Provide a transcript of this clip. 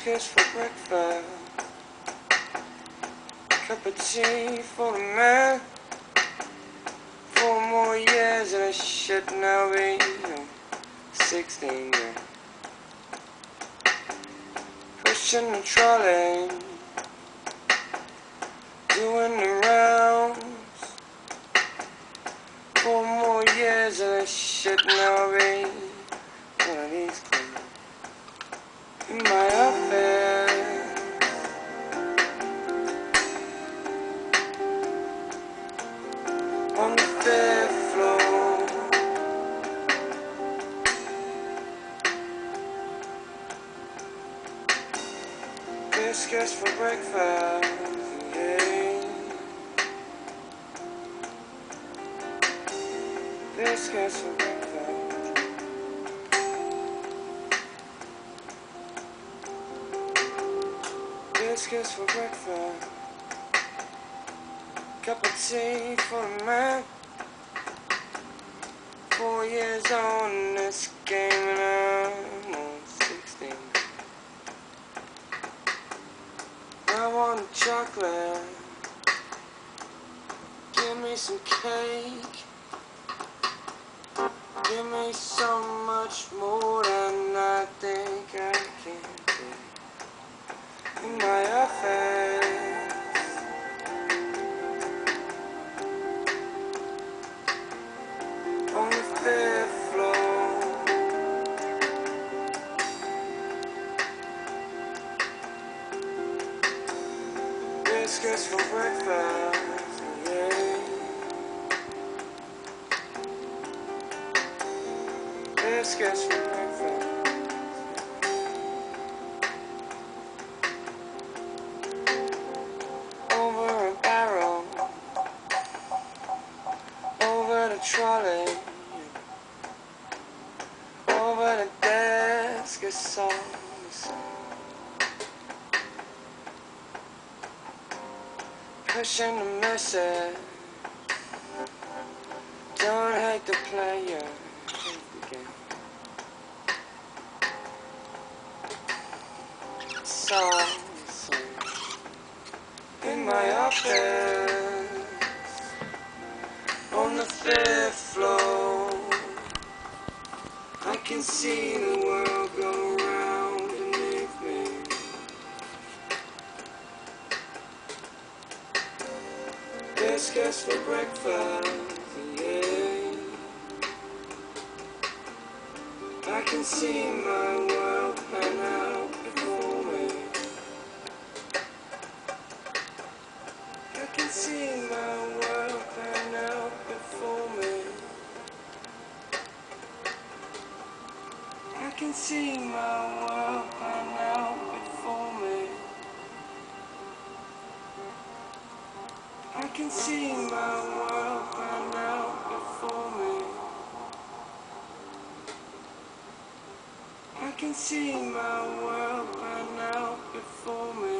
biscuits for breakfast, cup of tea for the man. 4 more years and I should now be 16 grand. Pushing the trolley, doing the rounds. 4 more years and I should now be one of these clowns. In my office, on the 5th floor, biscuits for breakfast, yeah. Biscuits for breakfast. Biscuits for breakfast, cup of tea for the man. 4 years on this game and I'm on 16. I want chocolate, give me some cake, give me so much more than I think I can take. In my office, on the 5th floor, biscuits for breakfast, yeah. Biscuits for breakfast. Over a barrel, over the trolley, over the desk, it's all the same. Pushing the message, don't hate the player, hate the game. It's all the same. In my office, on the 5th floor, I can see the world go round beneath me. Biscuits for breakfast, yeah. I can see my world pan out before me. I can see my world pan out before me. I can see my world pan out before me. I can see my world pan out before me. I can see my world pan out before me.